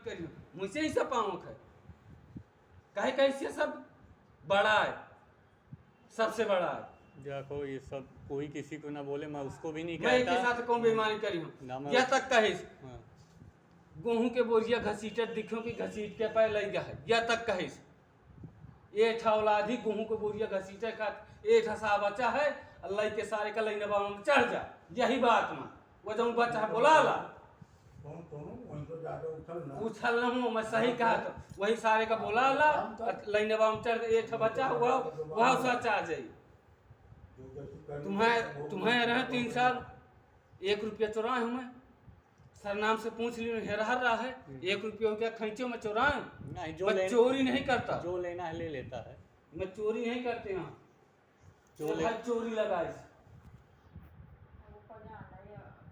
करियो मुझसे ही सब पाँव है कहे कैसे सब बड़ा है, सबसे बड़ा है। देखो ये सब कोई किसी को ना बोले, मैं उसको भी नहीं मैं एक के कहता साथ कौन बेईमानी करी हूँ ना मैं यह तक कहिस हाँ। गेहूं के बोरिया घसीटत दिखो कि घसीट के पे लग गया है, यह तक कहिस ये ठा औलादी गेहूं के बोरिया घसीटे का एक ठसा बच्चा है अल्लाह के सारे का लेने बाबा में चढ़ जा, यही बात में वो जब बच्चा बोला ला उछल न हूँ मैं सही कहा तो वही सारे का बोला ला लेने बाबा में चढ़ एक बच्चा वह सच आ जाये। तुम्हें रहे 3 साल 1 रुपया चुराए हूँ मैं सरनाम से पूछ ली रहा है 1 रुपया क्या खैचो में चुराए नहीं, जो मैं चोरी नहीं करता, जो लेना है ले लेता है, मैं चोरी नहीं करते यहाँ चोरी लगाए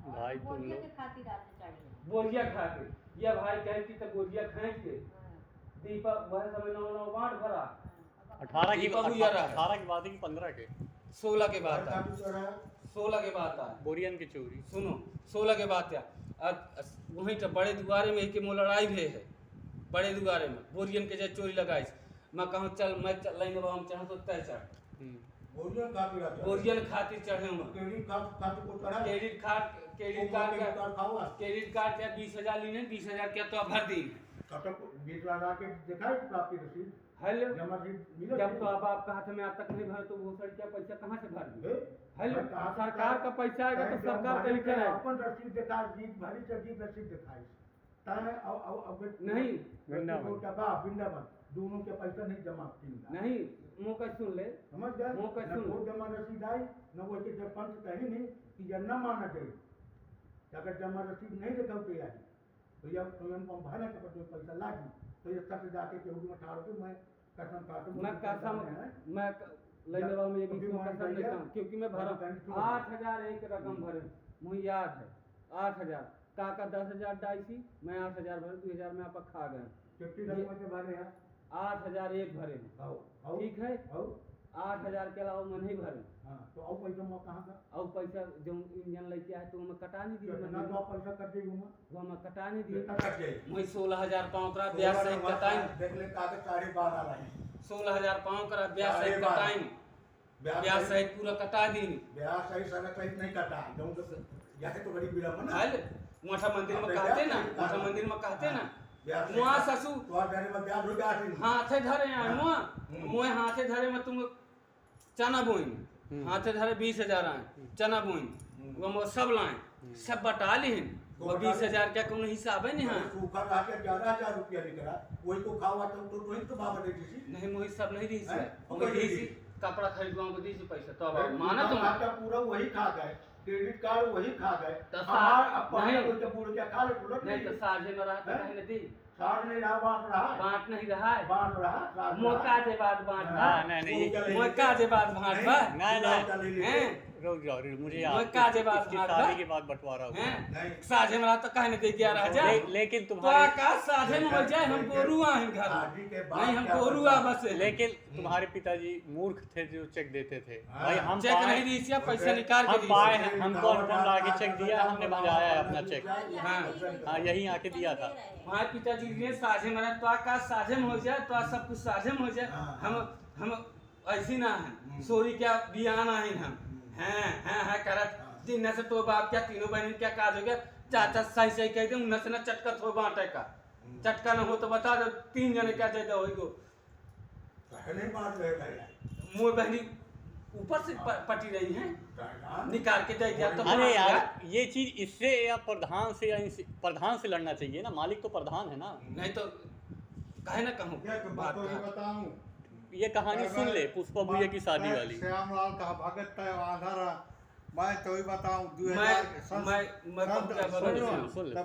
भाई तुम लोग बोरिया खाते यह भाई कहती तो बोरिया खाए के दीपक वह समय 9 बांट भरा 18 की दीपक हुआ रहा है। 18 की बात है कि 15 के 16 के बाद 16 के बाद आए बोरियन की चोरी सुनो 16 के बाद क्या वहीं तो बड़े दुआरे में एक लड़ाई भी है बड़े दुआरे में बोरियन के जब चोरी लगाई मैं कहूँ चल मैं लेंगे हम चढ़ तो तय चढ़ बोरियन खातिर चढ़े हूँ क्रेडिट कार्ड क्या 20,000 लीने 20,000 क्या तो भर दी हेलो जब तो अब आपका हाथ में आज तक नहीं भर तो वो सर क्या पैसा कहाँ से भर दी हेलो सरकार का पैसा आएगा तो सरकार का लिखे अपन रसीद दिखा जीत भरी से जीत रसीद दिखाई ताने अब नहीं वृंदावन दोनों के पैसा नहीं जमा नहीं मुँह का सुन ले समझ गए मुँह का सुन वो जमा रसीद आई न वो के जब पंच कही नहीं कि यह न माना चाहिए अगर जमा रसीद नहीं दिखाते आई तो यह तुम भरने के पड़ते पैसा लागी तो ये सच जाके के में ठाड़ के मैं कसम काटूं मैं कसम मैं लेने वाला में ये भी कसम लेता हूं क्योंकि मैं भरा 8,000 एक रकम भरे मुझे याद है 8,000 काका 10,000 डाइसी मैं 8,000 भरे 2,000 में आप खा गए कितनी रकम के भरे हैं 8,000 एक भरे हैं ठीक है 8,000 के अलावा मैं नहीं भरे हाँ तो और पैसा मैं कहाँ का और पैसा जो इंजन लेके आए तो मैं कटा नहीं दी ना तो पैसा कर देगी वो मैं कटा नहीं दी मैं मैं 16,000 पाँव करा ब्याज सहित कटाई देख ले कागज 12.5 रहे 16,000 पाँव करा ब्याज सहित कटाई ब्याज सहित पूरा कटा दी ब्याज सहित सनक सहित नहीं कटा क्यों यह तो बड़ी विलंब ना है मोटा मंदिर में कहते ना मोटा मंदिर में कहते ना मुआ ससु तो डरे में ब्याज हो गया हाथे धरे आए मुआ हाथे धरे में तुम चना बोई हाथे धरे 20,000 आए चना बोई वो सब लाए सब बटा ली वो 20,000 क्या कोनो हिसाब है नहीं सूखा खा के 11,000 रुपया निकला वही को खावा तो वही तो बाबा दे दी नहीं मोही सब नहीं दी सी कपड़ा खरीदवाओ को दी सी पैसा तो अब माना तुम पूरा वही खा गए क्रेडिट कार्ड वही खा गए नहीं तो साझे में रहा कहने दी नहीं रहा बांट नहीं रहा है बांट रहा मौका दे बाद बांट बा नहीं मौका दे बाद बांट बा नहीं रुक जाओ मुझे मौका दे बाद बांट बा के बाद बंटवारा हुआ साझे में रहा तो कहने दे 11,000 लेकिन तो तुम्हारे का साझे में हो जाए हम गोरुआ हैं घर नहीं हम गोरुआ बस लेकिन तुम्हारे पिताजी मूर्ख थे जो चेक देते थे भाई हम चेक नहीं दी थी पैसा निकाल के हम पाए हैं हमको अनुपम ला के चेक दिया हमने भजाया है अपना चेक हाँ यही आके दिया था हमारे पिताजी ने साझे में तो का साझे में हो जाए तो सब कुछ साझे में हो जाए हम ऐसी ना है सोरी क्या बियाना है हम हैं करत दिन से तो बाप क्या तीनों बहन क्या काज हो गया चाचा सही सही कह दे उन से ना चटका थोड़ा बांटे का चटका ना हो तो बता दो 3 जने क्या चाहिए होइगो मोर बहनी ऊपर से पटी रही हैं निकाल के दे दिया तो अरे यार ये चीज इससे या प्रधान से या प्रधान से लड़ना चाहिए ना, मालिक तो प्रधान है ना। नहीं तो कहे ना कहूँ बताऊं ये कहानी सुन ले पुष्पा भैया की शादी वाली श्यामलाल का भगत तय आधार मैं तो ही बताऊं 2000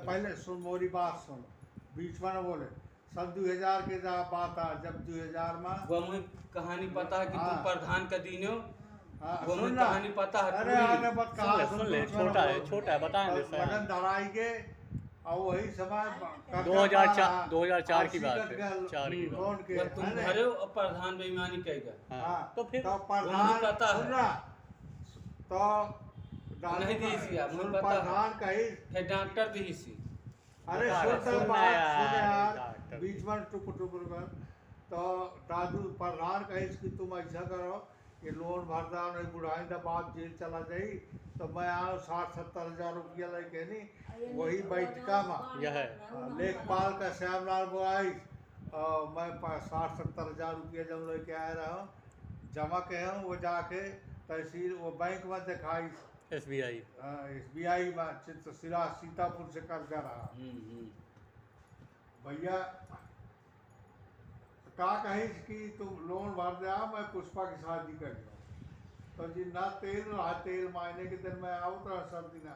पहले सुन मोरी बात सुन बीच में न बोले सन 2000 के बात आ जब 2000 में वो मुझे कहानी पता है कि तुम प्रधान का दिन हो वो मुझे सुन ना। कहानी पता है अरे आने मत कहा सुन ले छोटा है बताएंगे मदन धराई के और वही समय 2004 की बात है 4 की बात। के वो तुम भरे हो और प्रधान बेईमानी कहेगा हाँ, तो फिर प्रधान पता है। सुन ना, तो नहीं दी सी आप मुझे पता प्रधान कही है डॉक्टर दी सी अरे सुनना सुन बात यार। सुन टुक टुक कर। तो दादू प्रधान कहिस कि तुम ऐसा करो कि लोन भर दो नहीं बुढ़ाई तो बाप जेल चला जाई। तो मैं आओ 60-70 हज़ार रुपया लेके नहीं वही बैठका में यह है लेखपाल का श्यामलाल बोआई मैं 60-70 हज़ार रुपया जब लेके आया रहा जमा के हूँ वो जाके तहसील वो बैंक में दिखाई SBI SBI में चित्रशिला सीतापुर से कर्जा रहा भैया का कहिस कि तुम लोन भर दे मैं पुष्पा की शादी कर लूँ। तो जी ना तेल रहा तेल महीने के दिन मैं आऊँ तो सब दिन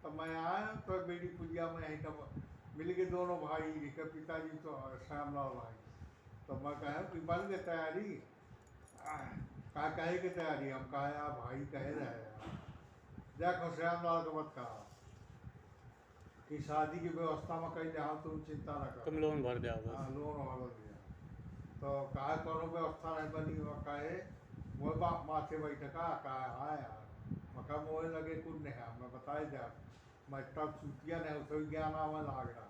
तो मैं आया तो मेरी पूजा में यहीं का मिल गए दोनों भाई के पिताजी तो श्यामलाल भाई। तो मैं कहा कि बन गए तैयारी का कहे की तैयारी हम कहा भाई कहे रहे देखो श्यामलाल को मत कहा कि शादी की व्यवस्था में कहीं जहाँ तुम चिंता न करो तुम लोन भर दे बस। हाँ लोन वाला दिया तो कहा कोनो व्यवस्था नहीं बनी हुआ कहे वो बाप माथे बैठका कहा हाँ यार मका मोहे लगे कुछ नहीं है मैं बताए जा मैं तब चुतिया नहीं उसे ज्ञान आवा लाग रहा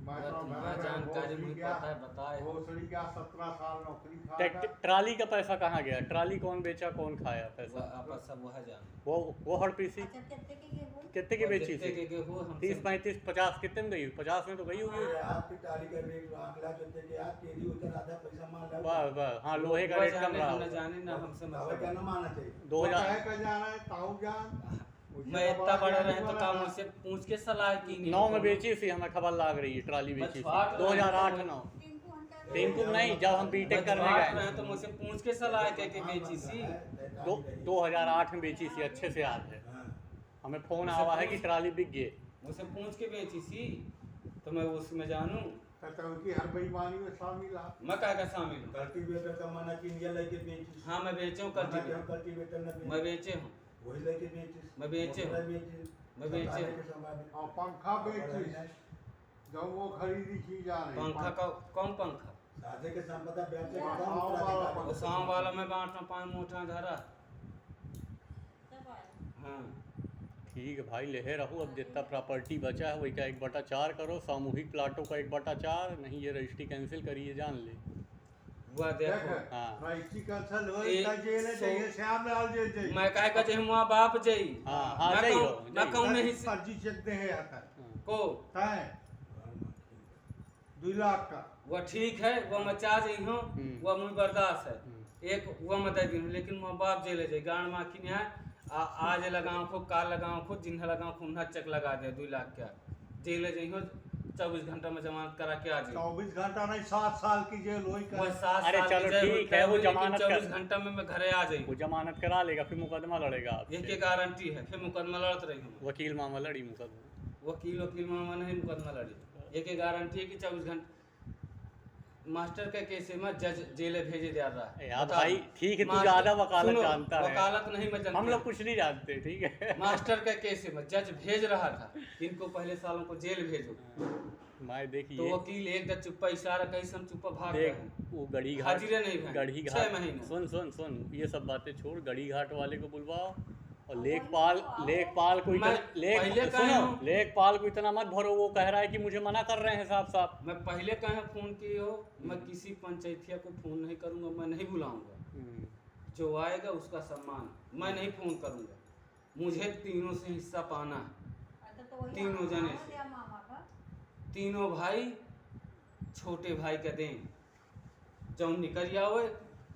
मैं तो जानकारी मुझे पता है बताए भोसड़ी का 17 साल नौकरी खाया ट्राली का पैसा कहाँ गया? ट्राली कौन बेचा कौन खाया पैसा? आपस सब वह जान वो हर पीसी कितने की बेची थी? के हो हम 30 35 50 कितने में गई? 50 में तो गई होगी। आपकी तारीख कर रही है आंकड़ा चलते कि आप तेरी उधर आधा पैसा मान लो वाह वाह हाँ लोहे का रेट कम रहा ना जाने ना हमसे अब क्या ना मानना चाहिए 2000 का जा रहा है ताऊ जान मैं इतना बड़ा रहे तो काम मुझसे पूछ के सलाह की नहीं 9 में बेची थी हमें खबर लाग रही है ट्राली बेची थी 2008 9 टिंकू नहीं जब हम बीटेक करने गए तो मुझसे पूछ के सलाह के बेची सी 2008 में बेची थी अच्छे से याद है हमें फोन आवा है कि ट्राली बिक गई मुझसे पूछ के बेची सी तो मैं उसमें जानूं की हर बेईमानी में शामिल है मैं कह का शामिल हूँ कल्टीवेटर का माना कि इंडिया लेके बेची हाँ मैं बेचे हूँ कल्टीवेटर न मैं बेचे हूँ वही लेके बेची मैं बेचे हूँ मैं बेचे और पंखा बेची जब वो खरीदी की जा रही पंखा का कौन पंखा साझे के संपदा बेचे वो शाम वाला मैं बांटना 5 मोटा धरा हाँ ठीक है भाई ले रहो अब जितना प्रॉपर्टी बचा है वही का 1/4 करो सामूहिक प्लाटों का 1/4 नहीं ये रजिस्ट्री कैंसिल करिए जान ले वह देखो हाँ रजिस्ट्री कैंसिल हो इसका जेल है चाहिए श्यामलाल जेल चाहिए मैं कह का जे हुआ बाप जई हाँ हाँ जाइए मैं कहूँ नहीं फर्जी चेक दे है आता को है 2 लाख का वो ठीक है वो मैं चाह रही हूँ वो मुझे बर्दाश्त है एक वो मैं दे दी लेकिन माँ बाप जेल जाए गांड माँ की है आज लगाओ खूब काल लगाओ खूब जिन्हें लगाओ खूब ना चेक लगा दे 2 लाख क्या जेल जाई हो 24 घंटा में जमानत करा के आ जाए 24 घंटा नहीं 7 साल की जेल हुई वो 7 अरे साल चलो ठीक है वो जमानत 24 घंटा में मैं घरे आ जाई वो जमानत करा लेगा फिर मुकदमा लड़ेगा ये आपसे के गारंटी है फिर मुकदमा लड़त रही हूँ वकील मामा लड़ी मुकदमा वकील मामा नहीं मुकदमा लड़ी एक गारंटी है कि 24 घंटे मास्टर का केस में जज जेल भेजे जा रहा है यार भाई ठीक है तू ज्यादा वकालत जानता है वकालत नहीं मैं जानता हम लोग कुछ नहीं जानते ठीक है मास्टर का केस में जज भेज रहा था इनको पहले सालों को जेल भेजो मैं तो देखिए वकील एक दा चुप्पा इशारा कहीं से हम चुप्पा भाग देख गए वो गढ़ी घाट हाजिरे नहीं भाई गढ़ी 6 घाट महीने सुन सुन सुन ये सब बातें छोड़ गढ़ी घाट वाले को बुलवाओ और लेखपाल को मैं पहले कहा सुनो हूँ- लेखपाल को इतना मत भरो वो कह रहा है कि मुझे मना कर रहे हैं साफ साफ मैं पहले कहे फोन किए हो मैं किसी पंचायतिया को फोन नहीं करूंगा मैं नहीं बुलाऊंगा जो आएगा उसका सम्मान मैं नहीं फोन करूंगा मुझे तीनों से हिस्सा पाना है तीनों जने से तीनों भाई छोटे भाई का दें जब निकल जाओ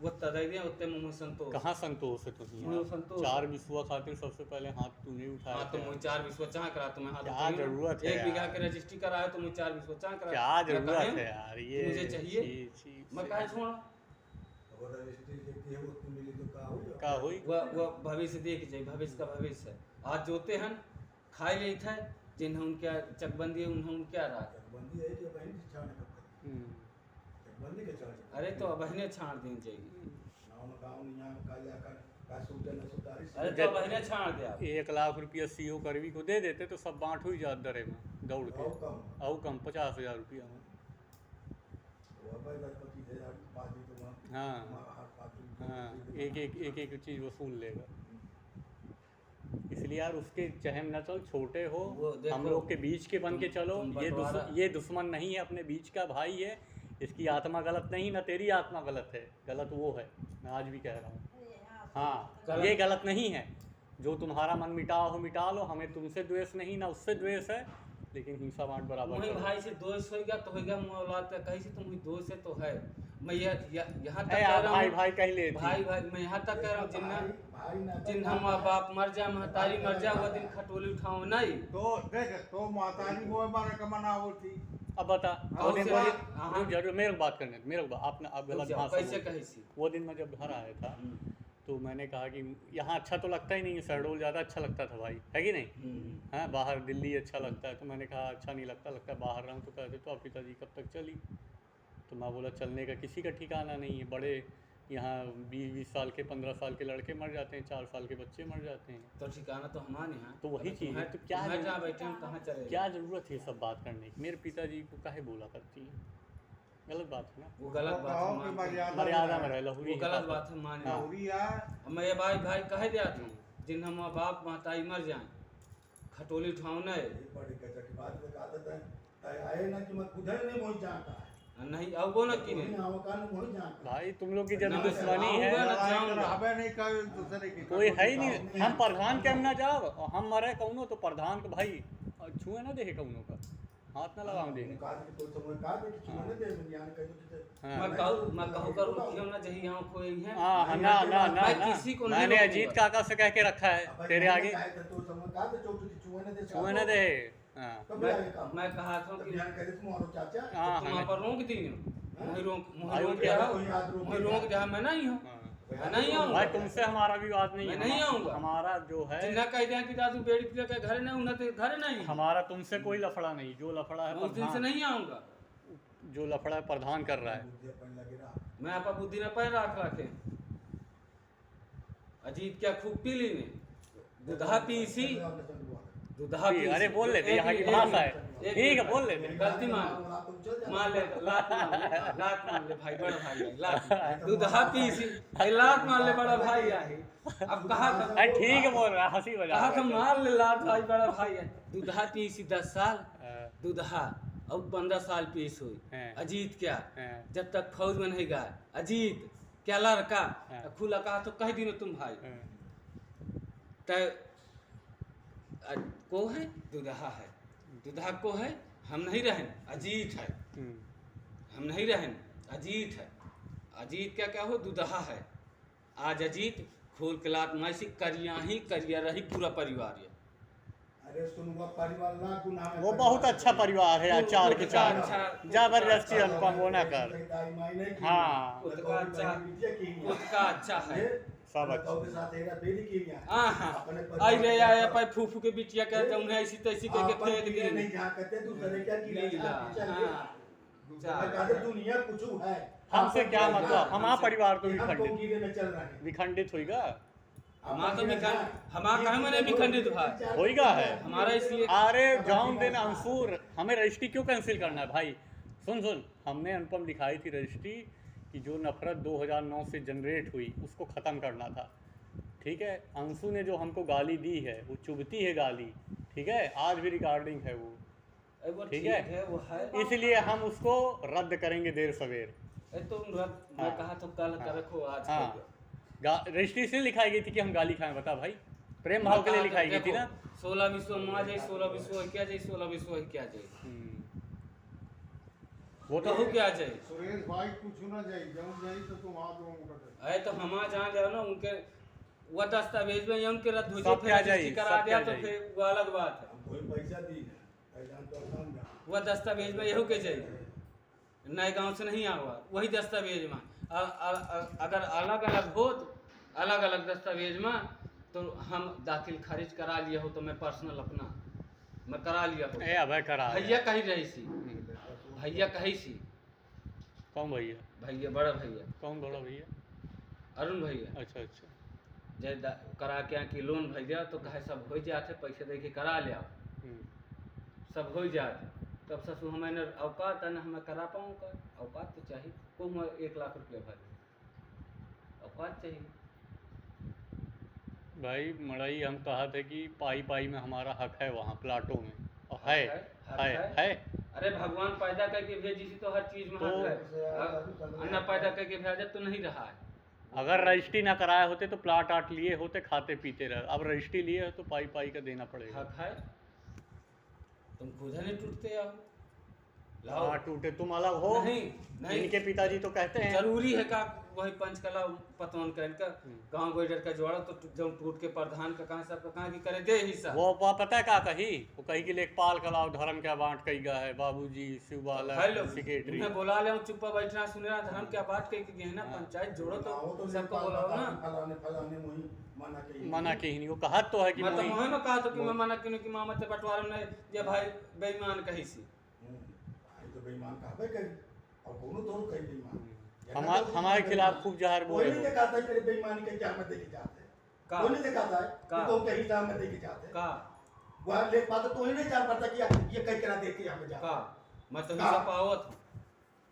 वो तदई दे उत्ते मुँह संतोष कहाँ संतोष है तुझे मुझे संतोष 4 विश्वा खातिर सबसे पहले हाथ तूने उठाया हाँ तो था। मुझे 4 विश्व चाह करा तो मैं हाथ क्या उठाई ना। जरूरत है 1 बीघा यार? के रजिस्ट्री कराया तो मुझे 4 विश्व चाह करा क्या मैं जरूरत कहे, है यार ये मुझे चाहिए छी, मैं कहे छोड़ा और रजिस्ट्री देखती है वो तुम मिली तो का हो का हुई वो भविष्य देख जाए भविष्य का भविष्य है आज जोते हैं खाई ले था जिन्हें उनके चकबंदी उन्हें उनके रहा बंदी है कि बहन छाड़ का बंदी के छाड़ अरे तो बहने छाड़ देनी चाहिए गाँव यहाँ का जाकर का सूटे न सुतारी अरे तो बहने छाड़ दे आप 1 लाख रुपया सीओ करवी को दे देते तो सब बांट हुई जात दरे में दौड़ के और कम और कम 50,000 रुपया में वो भाई 25,000 पास दी तो वहाँ हाँ हाँ एक चीज़ वसूल लेगा इसलिए इसलिए यार उसके चहम न चल, छोटे हो, वो देखो, हम लोग के बीच के बन के चलो। तुम ये बंटवारा- ये दुश्मन नहीं है, अपने बीच का भाई है। इसकी आत्मा गलत नहीं, ना तेरी आत्मा गलत है, गलत वो है। मैं आज भी कह रहा हूँ, हाँ ये गलत नहीं है। जो तुम्हारा मन मिटाओ हो मिटा लो, हमें तुमसे द्वेष नहीं, ना उससे द्वेष है, लेकिन हिंसा बांट बराबर वही करो। भाई से दोष होगा तो होगा, मुँह औलाद का कहीं से तुम दोष है तो है। मैं यहाँ तक ए, कह आप रहा भाई हूँ, भाई कह ले भाई भाई मैं यहाँ तक कह रहा हूँ, भाई ना जिन्ना माँ बाप मर जा, महतारी मर जा, वह दिन खटोली उठाओ नहीं। तो देख तो माताजी वो मारे का मना वो थी। अब बता, वो दिन हाँ, मुझे हाँ। जरूर मेरे को बात करने दो, मेरे को आपने आप गलत भाषा कैसे बोल- कही सी? वो दिन मैं जब घर आया था तो मैंने कहा कि यहाँ अच्छा तो लगता ही नहीं है, शहडोल ज़्यादा अच्छा लगता था भाई, है कि नहीं? हाँ, बाहर दिल्ली अच्छा लगता है। तो मैंने कहा अच्छा नहीं लगता, लगता है बाहर रहूँ। तो कहते तो आप पिताजी कब तक चली? तो मैं बोला चलने का किसी का ठिकाना नहीं है, बड़े यहाँ 20-20 साल के 15 साल के लड़के मर जाते हैं, 4 साल के बच्चे मर जाते हैं। तो ठिकाना तो हमारे यहाँ। तो वही चीज़ है, तो क्या तुम्हें जहाँ बैठे हम कहाँ चले? क्या ज़रूरत है ये सब बात करने की? मेरे पिताजी को काहे बोला करती है? गलत बात है ना, वो गलत बात कहो है, कि मानते हैं। मर्यादा में रह लो। वो गलत बात है, मान हाँ। पूरी यार मैं ये भाई भाई कह दिया था, जिन हम बाप महताई मर जाए खटोली उठाओ नहीं। बड़ी गजब की बात बता देता है, आए ना कि मैं खुद ही नहीं पहुंच जाता है, नहीं अब वो न की कोई नहीं। ना होगा ना पहुंच जाता। भाई तुम लोग की जब ना, दुश्मनी है, आऊंगा ना, लड़ाई जाऊंगा। हमें नहीं कहे दूसरे की कोई है ही नहीं। हम प्रधान के हम ना जाओ, और हम मरे कौनो तो प्रधान के भाई छुए ना देखे कौनो का, हाथ ना लगाओ देने। कहा कि तो समय कहा कि छुने दे ज्ञान कर दो। हाँ। मैं कहूँ करूँ क्यों ना जही यहाँ कोई है। हाँ, ना ना ना मैं ना, किसी को नहीं मैंने रोकूंगा। अजीत काका से कह के रखा है तेरे आगे, तो समय कहा तो चौकी छुने दे, छुए ना दे। हाँ तब आगे काम मैं कहा था कि ज्ञान कर तुम और चाचा हाँ, तुम वहाँ पर रोक दी मुझे भाई, रोक क्या जा, कोई याद रोक मुझे रोक जा, मैं नहीं हूँ, हाँ। मैं नहीं आऊँगा। भाई तुमसे हमारा विवाद नहीं मैं है, नहीं आऊँगा। हमारा जो है, जिन्ना कह दिया कि दादू बेड़ी पिला के घर नहीं उन्हें तो घर नहीं, हमारा तुमसे कोई लफड़ा नहीं। जो लफड़ा है मैं उस दिन से प्रधान, नहीं आऊँगा। जो लफड़ा है प्रधान कर रहा है। मैं आपका बुद्धि न पैर रख रखे। अजीत क्या खूब पी ली ने, दूधा पी सी, दूधा पी। अरे बोल लेते, यहाँ की भाषा है, ठीक है बोल लेते। गलती मान ले, लात मान ले भाई, बड़ा भाई है, लात दूधा पी सी, लात मान ले बड़ा भाई है। अब कहा था, अरे ठीक है बोल रहा है, हंसी मजाक कहा था करता है। मार ले लात भाई, बड़ा भाई है। दूधा पी सी 10 साल, हाँ, दूधा अब 15 साल पीस हुई। हाँ। अजीत क्या हाँ। जब तक फौज में नहीं गया, अजीत क्या लड़का हाँ। खुला कहा तो कह दिनो तुम भाई हाँ। तय को है दुदहा है, दुदहा को है, हम नहीं रहें, अजीत है, हम नहीं रहें, अजीत है। अजीत क्या हो, दुदहा है। आज अजीत खोल के लात मासी करिया ही करिया रही पूरा परिवार ये। अरे सुन वो परिवार ना गुनाह है, वो बहुत अच्छा परिवार है यार, चार के चार, अच्छा- जबरदस्ती अनुपम वो ना कर। दाई माई नहीं की। हाँ। तो उसका अच्छा- बिटिया की है। उसका अच्छा है। ये सब अच्छा। के साथ हेरा फेरी की है। हाँ अपने आई रे परिवार- आया पाई फूफू के बिटिया कह जमुने ऐसी तैसी कह के आपन फेंक की दी नहीं जहाँ कहते दूसरे क्या की लीला, मैं कहते दुनिया कुछ है। हमसे क्या आपन मतलब, हम परिवार तो हम विखंडित कौन में चल रहे हैं। विखंडित होगा, हमारा तो हमारा कहा मैंने विखंडित भाई होगा है। हमारा इसलिए अरे जॉन दिन अंसूर, हमें रजिस्ट्री क्यों कैंसिल करना है भाई? सुन, हमने अनुपम लिखाई थी रजिस्ट्री कि जो नफरत 2009 से जनरेट हुई उसको ख़त्म करना था, ठीक है। अंशु ने जो हमको गाली दी है वो चुभती है गाली, ठीक है, आज भी रिकॉर्डिंग है वो, वो ठीक है। वो है इसलिए हम उसको रद्द करेंगे देर सवेर। तुम मैं हाँ। कहा तो कल कर रखो आज हाँ। कर दो। रजिस्ट्री से लिखाई गई थी कि हम गाली खाएं, बता भाई, प्रेम भाव के लिए लिखाई गई थी ना। 16 विश्व माँ जाए, 16 विश्व क्या जाए, 16 विश्व क्या जाए, वो तो कहू क्या जाए। सुरेश भाई कुछ ना जाए, जब जाए तो तुम हाथ में मुकर दे। अरे तो हम जहाँ जाओ ना उनके वो दस्तावेज में उनके रद्द हो सब क्या जाए, जाए, करा सब दिया क्या तो जाए। फिर वो अलग बात है। कोई पैसा दी है, पैसा तो कम है। वह दस्तावेज में यहू के जाइए, नए गांव से नहीं आवा वही दस्तावेज में अगर अलग अलग हो, अलग अलग दस्तावेज में तो हम दाखिल खारिज करा लिया हो, तो मैं पर्सनल अपना मैं करा लिया हो। ए अबे करा भैया कही रही सी, भैया कही सी, कौन भैया? भैया बड़ा भैया कौन बड़ा भैया? अरुण भैया अच्छा अच्छा। जय करा के कि लोन भैया तो कहे सब हो जाते, पैसे दे के करा लिया, सब हो जाते। तब ससुर मैंने औकात है ना, हमें करा पाऊँगा, औकात तो चाहिए को, मैं 1 लाख रुपया भर औकात चाहिए। भाई मड़ई हम कहा थे कि पाई पाई में हमारा हक है वहाँ प्लाटों में, और है हक है है। है अरे भगवान पैदा करके भेजी थी तो हर चीज में हक है। अन्ना पैदा करके भेजा तो नहीं रहा है। अगर रजिस्ट्री ना कराए होते तो प्लाट आट लिए होते, खाते पीते रहे। अब रजिस्ट्री लिए हो तो पाई पाई का देना पड़ेगा। हक है, तुम खुद नहीं टूटते हो। लाओ। हाँ टूटे तुम अलग हो। नहीं नहीं, इनके पिताजी तो कहते हैं जरूरी है का वही पंचकला पतवन कर गाँव गोइडर का जोड़ा तो जब टूट के प्रधान का कहाँ सब कहाँ की करे दे हिस्सा। वो पता है क्या कही, वो कही कि लेखपाल कलाओ धर्म क्या बांट कही गा है, बाबूजी शिवबाला हेलो, सेक्रेटरी मैं बोला ले चुप्पा बैठना सुनना धर्म क्या बात कही कि है ना पंचायत जोड़ो तो सबको बोलाओ ना। मना के ही नहीं, वो कहा तो है कि मैं तो मोही- मोहे में कहा तो कि मैं मना क्यों कि मामा ते बंटवारा में ये भाई बेईमान कही सी। तो बेईमान कहबे करी और कोनो तो कही बेईमान हमारे खिलाफ खूब जहर कोई बोले नहीं हो। दिखाता है तेरे बेईमानी के क्या मत देके जाते का? कोई नहीं दिखाता है का? कि तो कहीं जा मत देके जाते का वहां ले पाता तो ही नहीं जान पाता कि ये कहीं करा देके यहां में का जा मैं तो का? हिस्सा पावत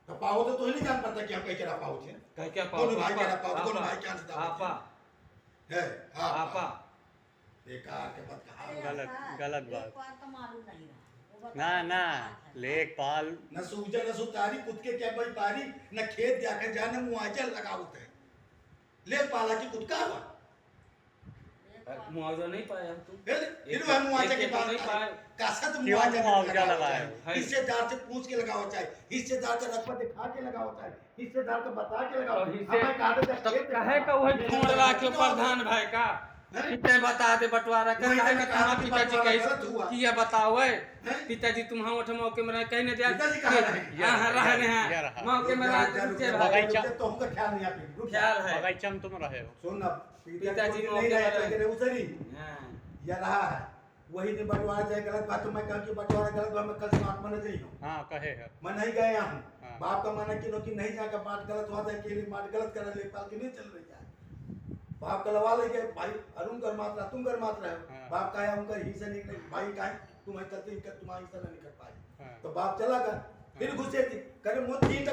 तो पाओ तो ही नहीं जान पाता कि हम कहीं करा पाओ छे कह क्या पाओ कौन भाई करा पाओ कौन भाई क्या से आपा है आपा बेकार के बात कहा गलत बात। एक बार तो मालूम नहीं रहा। वो ना बताओ ना क्या है। लेखपाल न सूजा न सुतारी कुद के क्या कोई पारी न खेत जाके जाने मुआवजा लगावत है ले पाला की कुद का हुआ एक बार- मुआवजा नहीं पाया तू। फिर वह मुआवजा की बात नहीं पाए। कासत क्यों मुआवजा लगाया? हिस्सेदार से पूछ के लगाओ चाहे हिस्सेदार का रकबा दिखा के लगाओ चाहे हिस्सेदार का बता के लगाओ तो हिस्से हमें कागज तो कहे का वही छोड़ रहा के प्रधान भाई का कितने बता दे बंटवारा का वही कहे तो का कहा तुम्हारा कि पिताजी बंटवारा कैसे गलत हुआ। कि ये बताओ है हैं? पिताजी तुम हम उठ मौके में रहे कहीं नहीं दिया पिताजी कहाँ रहे? हां रहने ये हैं रहा। मौके में रहे रुके भाई बगीचा- तो हमका ख्याल नहीं आती ख्याल है बगीचा में तुम रहे हो। सुन ना पिताजी नहीं मौके रहे पर लेकिन उसरी हां या रहा है वही दिन बंटवारा जाए गलत बात तो मैं कहूं कि बंटवारा गलत बात मैं कल से बात माने नहीं हूं हाँ कहे है। मैं नहीं गया हूं हाँ। बाप का माना कि नहीं जाकर बात गलत हुआ था कि बात गलत कर ले पाल के नहीं चल रही है बाप का लवा लेके भाई अरुण कर मात्रा तुम कर मात्रा है हाँ। बाप का है उनका हिस्सा नहीं भाई का है तुम्हारी चलते तुम्हारा हिस्सा नहीं कर पाए हाँ। तो बाप चला गया फिर गुस्से थी करे मोदी